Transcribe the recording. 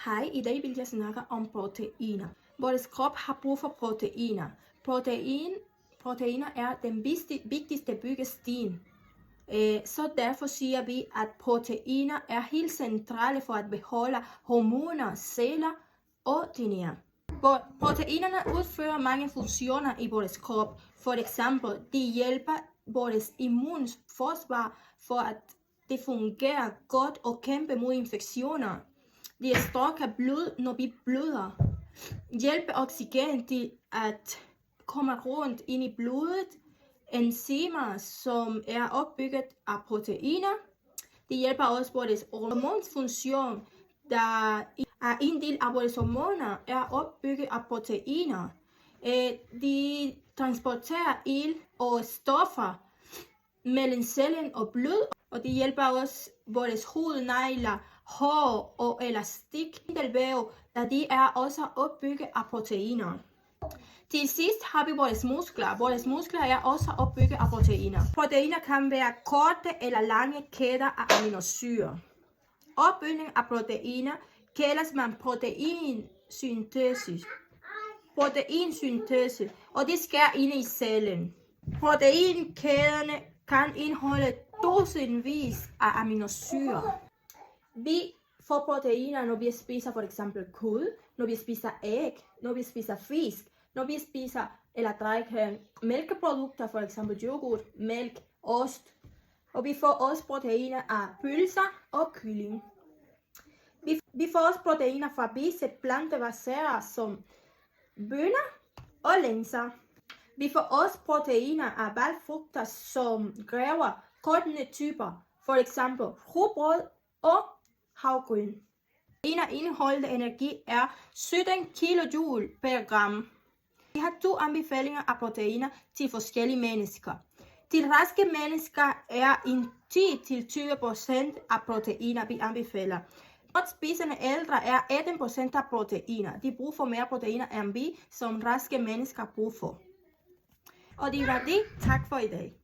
Hej, i dag vil jeg snakke om proteiner. Vores krop har brug for proteiner. Proteiner er den vigtigste byggesten. Så derfor siger vi, at proteiner er helt centrale for at beholde hormoner, celler og DNA. Proteinerne udfører mange funktioner i vores krop. For eksempel, de hjælper vores immunforsvar for at det fungerer godt og kæmpe mod infektioner. De stærker blod, når vi bløder. Hjælper oxygen til at komme rundt ind i blodet. Enzymer, som er opbygget af proteiner. De hjælper også vores hormonfunktion, der er en del af vores hormoner er opbygget af proteiner. De transporterer ild og stoffer mellem cellen og blod, og de hjælper også vores hud, negler, hår og elastik, væv, da de er også opbygget af proteiner. Til sidst har vi vores muskler. Vores muskler er også opbygget af proteiner. Proteiner kan være korte eller lange kæder af aminosyre. Opbygning af proteiner kaldes man proteinsyntese, og det sker inde i cellen. Proteinkæderne kan indeholde tusindvis af aminosyre. Vi får proteiner, når vi spiser for eksempel kød, når vi spiser æg, når vi spiser fisk, når vi spiser eller drikker mælkeprodukter, for eksempel yoghurt, mælk, ost. Og vi får også proteiner af pølser og kylling. Vi får også proteiner fra visse plantebaserede som bønner og linser. Vi får også proteiner af valgfrugter som grønne, kortne typer, for eksempel rugbrød og havgryn. Indeholdte energi er 17 kJ per gram. Vi har 2 anbefalinger af proteiner til forskellige mennesker. Til raske mennesker er en 10-20% af proteiner, vi anbefaler. Godt spisende ældre er 18% af proteiner. De bruger for mere proteiner, end vi som raske mennesker bruger for. Og det var det. Tak for i dag.